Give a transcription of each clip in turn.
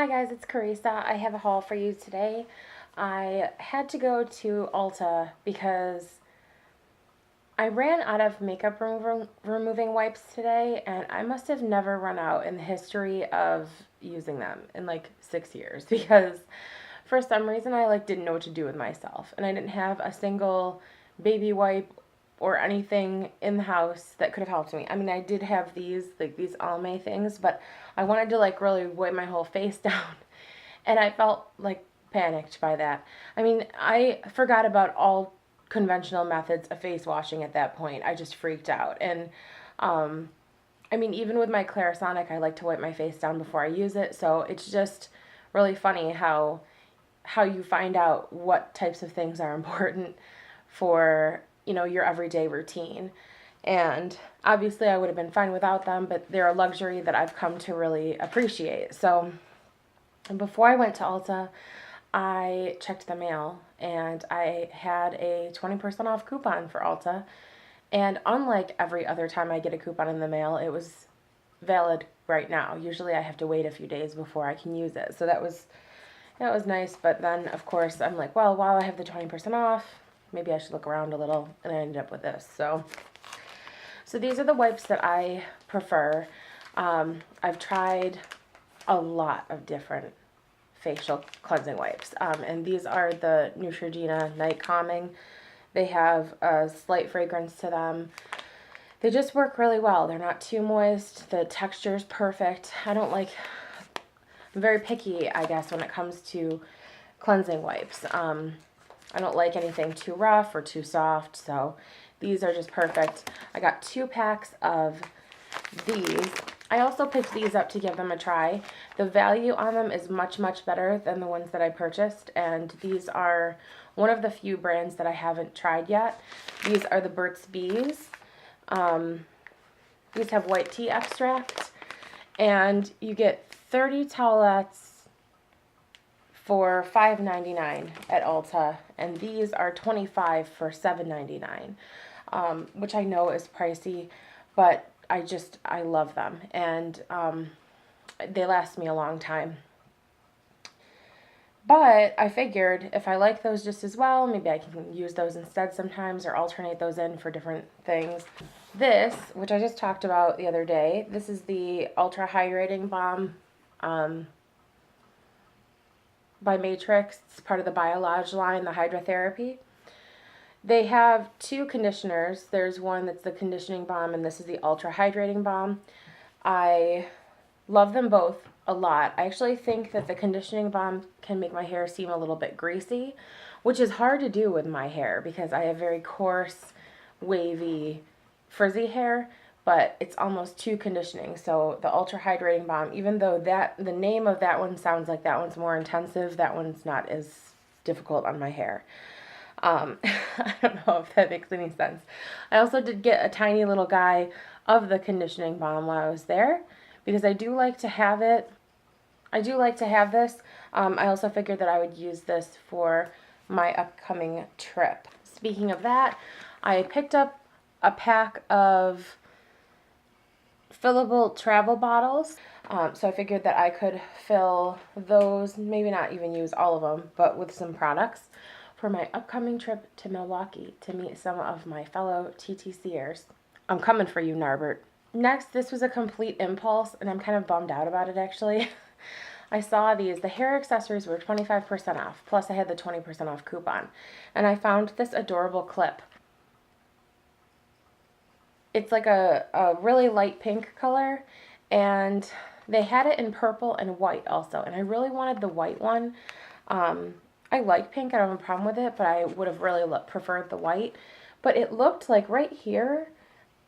Hi guys, it's Carissa. I have a haul for you today. I had to go to Ulta because I ran out of makeup removing wipes today, and I must have never run out in the history of using them in like 6 years because for some reason I didn't know what to do with myself, and I didn't have a single baby wipe or anything in the house that could have helped me. I mean, I did have these Almay things, but I wanted to really wipe my whole face down. And I felt panicked by that. I mean, I forgot about all conventional methods of face washing at that point. I just freaked out. And I mean, even with my Clarisonic, I like to wipe my face down before I use it. So it's just really funny how you find out what types of things are important for, your everyday routine. And obviously I would have been fine without them, but they're a luxury that I've come to really appreciate. So before I went to Ulta, I checked the mail and I had a 20% off coupon for Ulta. And unlike every other time I get a coupon in the mail, it was valid right now. Usually I have to wait a few days before I can use it. So that was nice, but then of course I'm like, well, while I have the 20% off, maybe I should look around a little, and I ended up with this. So these are the wipes that I prefer. I've tried a lot of different facial cleansing wipes, and these are the Neutrogena Night Calming. They have a slight fragrance to them. They just work really well. They're not too moist. The texture's perfect. I'm very picky, I guess, when it comes to cleansing wipes. I don't like anything too rough or too soft, so these are just perfect. I got 2 packs of these. I also picked these up to give them a try. The value on them is much, much better than the ones that I purchased, and these are one of the few brands that I haven't tried yet. These are the Burt's Bees. These have white tea extract, and you get 30 towelettes for $5.99 at Ulta, and these are 25 for $7.99, which I know is pricey, but I love them, and they last me a long time. But I figured if I like those just as well, maybe I can use those instead sometimes or alternate those in for different things. This, which I just talked about the other day, this is the Ultra Hydrating Balm by Matrix. It's part of the Biolage line, the Hydrotherapy. They have 2 conditioners. There's one that's the conditioning balm, and this is the Ultra Hydrating Balm. I love them both a lot. I actually think that the conditioning balm can make my hair seem a little bit greasy, which is hard to do with my hair because I have very coarse, wavy, frizzy hair, but it's almost too conditioning. So the Ultra Hydrating Balm, even though the name of that one sounds like that one's more intensive, that one's not as difficult on my hair. I don't know if that makes any sense. I also did get a tiny little guy of the conditioning balm while I was there because I do like to have it. I do like to have this. I also figured that I would use this for my upcoming trip. Speaking of that, I picked up a pack of fillable travel bottles. So I figured that I could fill those, maybe not even use all of them, but with some products for my upcoming trip to Milwaukee to meet some of my fellow TTCers. I'm coming for you, Narbert. Next, this was a complete impulse, and I'm kind of bummed out about it, actually. I saw these. The hair accessories were 25% off, plus I had the 20% off coupon. And I found this adorable clip. It's like a really light pink color, and they had it in purple and white also, and I really wanted the white one. I like pink, I don't have a problem with it, but I would have really preferred the white. But it looked like right here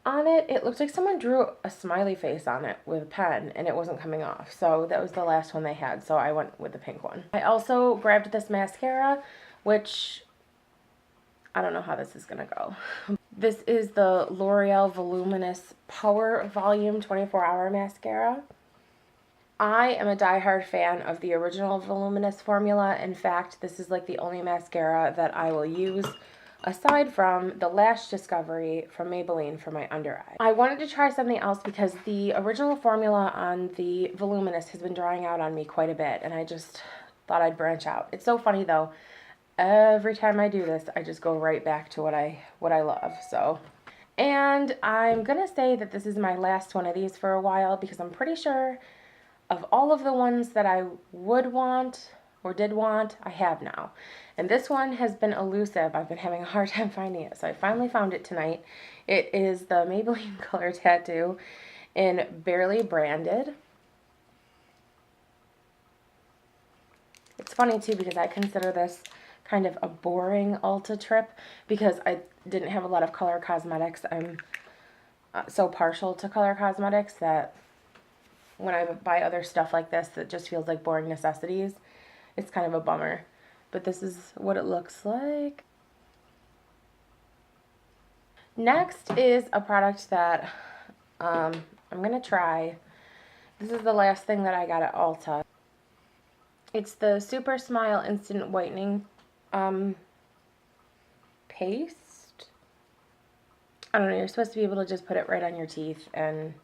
on it, it looked like someone drew a smiley face on it with a pen, and it wasn't coming off. So that was the last one they had, so I went with the pink one. I also grabbed this mascara, which I don't know how this is gonna go. This is the L'Oreal Voluminous Power Volume 24-Hour Mascara. I am a diehard fan of the original Voluminous formula. In fact, this is like the only mascara that I will use aside from the Lash Discovery from Maybelline for my under eye. I wanted to try something else because the original formula on the Voluminous has been drying out on me quite a bit, and I just thought I'd branch out. It's so funny though. Every time I do this, I just go right back to what I love. So, and I'm gonna say that this is my last one of these for a while because I'm pretty sure of all of the ones that I would want or did want, I have now. And this one has been elusive. I've been having a hard time finding it, so I finally found it tonight. It is the Maybelline Color Tattoo in Barely Branded. It's funny too because I consider this kind of a boring Ulta trip because I didn't have a lot of color cosmetics. I'm so partial to color cosmetics that when I buy other stuff like this that just feels like boring necessities, it's kind of a bummer. But this is what it looks like. Next is a product that I'm going to try. This is the last thing that I got at Ulta. It's the Super Smile Instant Whitening paste. I don't know, you're supposed to be able to just put it right on your teeth, and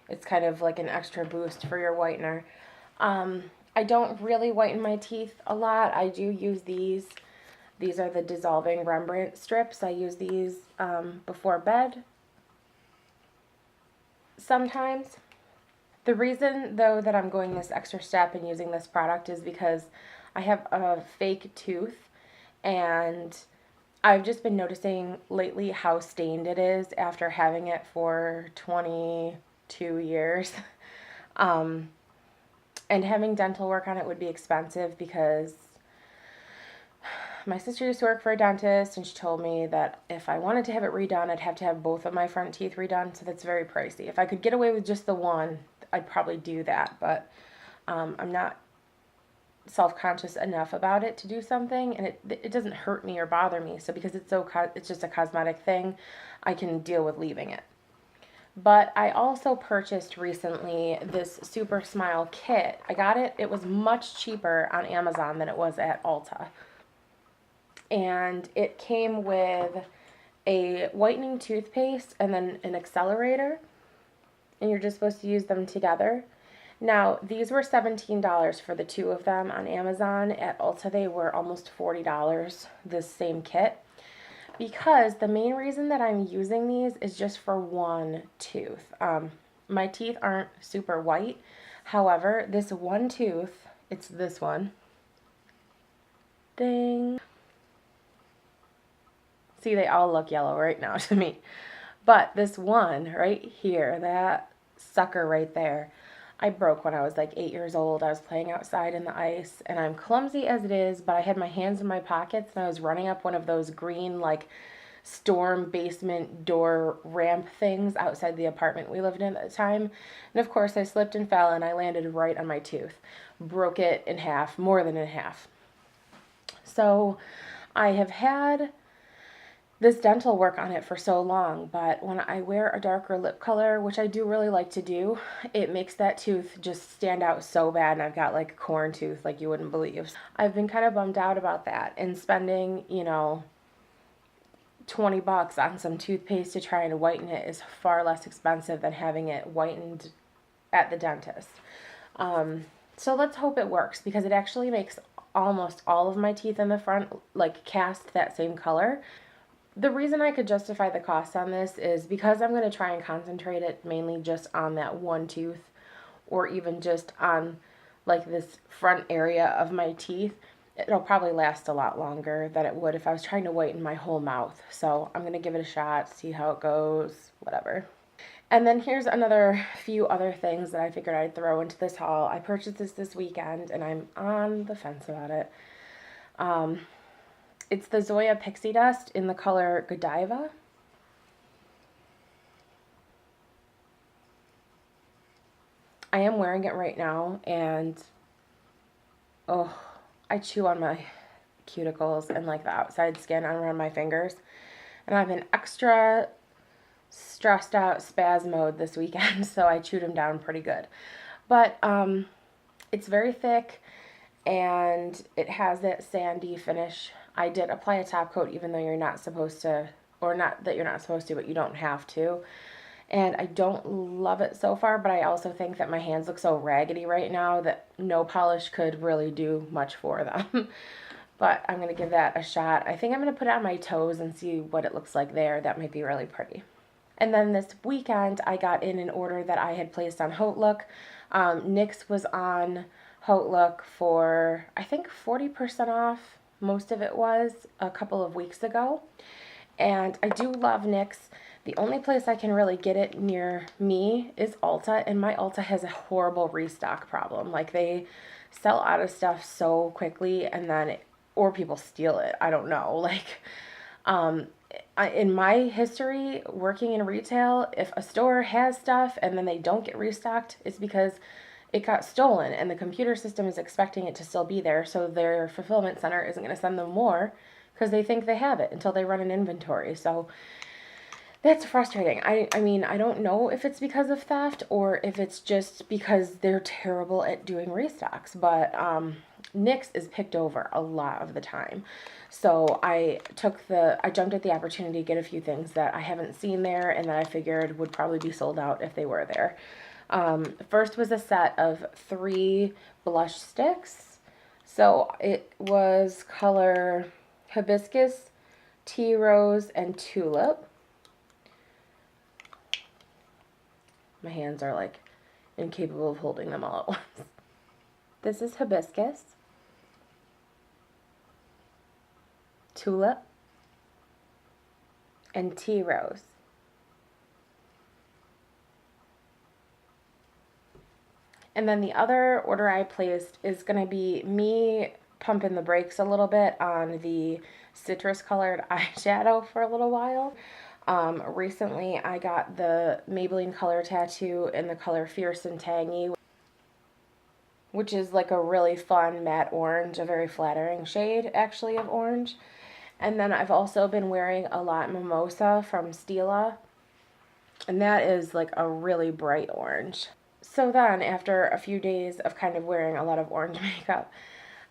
it's kind of like an extra boost for your whitener. I don't really whiten my teeth a lot. I do use these. These are the dissolving Rembrandt strips. I use these before bed sometimes. The reason, though, that I'm going this extra step and using this product is because I have a fake tooth, and I've just been noticing lately how stained it is after having it for 22 years. And having dental work on it would be expensive because my sister used to work for a dentist, and she told me that if I wanted to have it redone, I'd have to have both of my front teeth redone, so that's very pricey. If I could get away with just the one, I'd probably do that, but I'm not self-conscious enough about it to do something, and it doesn't hurt me or bother me, so because it's just a cosmetic thing, I can deal with leaving it. But I also purchased recently this Super Smile kit. I got it, it was much cheaper on Amazon than it was at Ulta. And it came with a whitening toothpaste and then an accelerator. And you're just supposed to use them together. Now, these were $17 for the two of them on Amazon. At Ulta, they were almost $40, this same kit. Because the main reason that I'm using these is just for one tooth. My teeth aren't super white. However, this one tooth, it's this one. Ding. See, they all look yellow right now to me. But this one right here, that sucker right there, I broke when I was like 8 years old. I was playing outside in the ice, and I'm clumsy as it is, but I had my hands in my pockets, and I was running up one of those green, like, storm basement door ramp things outside the apartment we lived in at the time. And of course, I slipped and fell, and I landed right on my tooth. Broke it in half, more than in half. So I have had this dental work on it for so long, but when I wear a darker lip color, which I do really like to do, it makes that tooth just stand out so bad, and I've got like a corn tooth like you wouldn't believe. I've been kind of bummed out about that, and spending, you know, 20 bucks on some toothpaste to try and whiten it is far less expensive than having it whitened at the dentist. So let's hope it works, because it actually makes almost all of my teeth in the front like cast that same color. The reason I could justify the cost on this is because I'm going to try and concentrate it mainly just on that one tooth, or even just on like this front area of my teeth. It'll probably last a lot longer than it would if I was trying to whiten my whole mouth. So I'm going to give it a shot, see how it goes, whatever. And then here's another few other things that I figured I'd throw into this haul. I purchased this weekend, and I'm on the fence about it. It's the Zoya Pixie Dust in the color Godiva. I am wearing it right now, and oh, I chew on my cuticles and like the outside skin around my fingers. And I've been extra stressed out spaz mode this weekend, so I chewed them down pretty good. But it's very thick, and it has that sandy finish I did apply a top coat even though you're not supposed to, or not that you're not supposed to, but you don't have to. And I don't love it so far, but I also think that my hands look so raggedy right now that no polish could really do much for them. But I'm going to give that a shot. I think I'm going to put it on my toes and see what it looks like there. That might be really pretty. And then this weekend, I got in an order that I had placed on Hautelook. NYX was on Hautelook for, I think, 40% off. Most of it was a couple of weeks ago. And I do love NYX. The only place I can really get it near me is Ulta, and my Ulta has a horrible restock problem. Like, they sell out of stuff so quickly, and then, or people steal it. I don't know. Like, in my history working in retail, if a store has stuff and then they don't get restocked, it's because it got stolen and the computer system is expecting it to still be there, so their fulfillment center isn't going to send them more because they think they have it until they run an inventory. So that's frustrating. I mean, I don't know if it's because of theft or if it's just because they're terrible at doing restocks, but NYX is picked over a lot of the time. So I jumped at the opportunity to get a few things that I haven't seen there and that I figured would probably be sold out if they were there. First was a set of 3 blush sticks. So it was color Hibiscus, Tea Rose, and Tulip. My hands are like incapable of holding them all at once. This is Hibiscus, Tulip, and Tea Rose. And then the other order I placed is going to be me pumping the brakes a little bit on the citrus colored eyeshadow for a little while. Recently I got the Maybelline Color Tattoo in the color Fierce and Tangy, which is like a really fun matte orange, a very flattering shade actually of orange. And then I've also been wearing a lot Mimosa from Stila, and that is like a really bright orange. So then after a few days of kind of wearing a lot of orange makeup,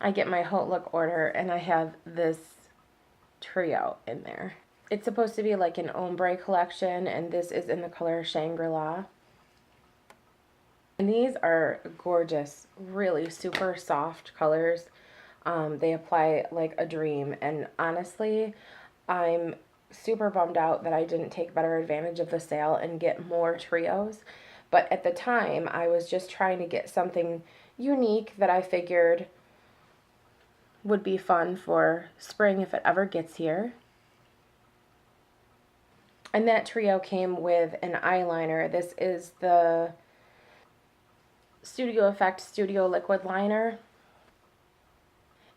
I get my Hautelook order and I have this trio in there. It's supposed to be like an ombre collection, and this is in the color Shangri-La. And these are gorgeous, really super soft colors. They apply like a dream, and honestly, I'm super bummed out that I didn't take better advantage of the sale and get more trios. But at the time, I was just trying to get something unique that I figured would be fun for spring if it ever gets here. And that trio came with an eyeliner. This is the Studio Effect Studio Liquid Liner.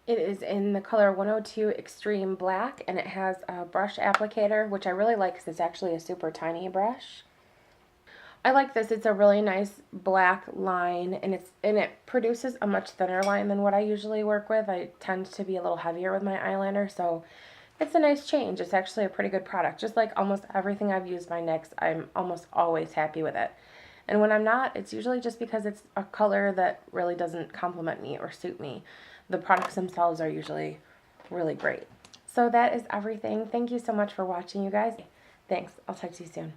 It is in the color 102 Extreme Black, and it has a brush applicator, which I really like because it's actually a super tiny brush. I like this. It's a really nice black line, and it produces a much thinner line than what I usually work with. I tend to be a little heavier with my eyeliner, so it's a nice change. It's actually a pretty good product. Just like almost everything I've used by NYX, I'm almost always happy with it. And when I'm not, it's usually just because it's a color that really doesn't complement me or suit me. The products themselves are usually really great. So that is everything. Thank you so much for watching, you guys. Thanks. I'll talk to you soon.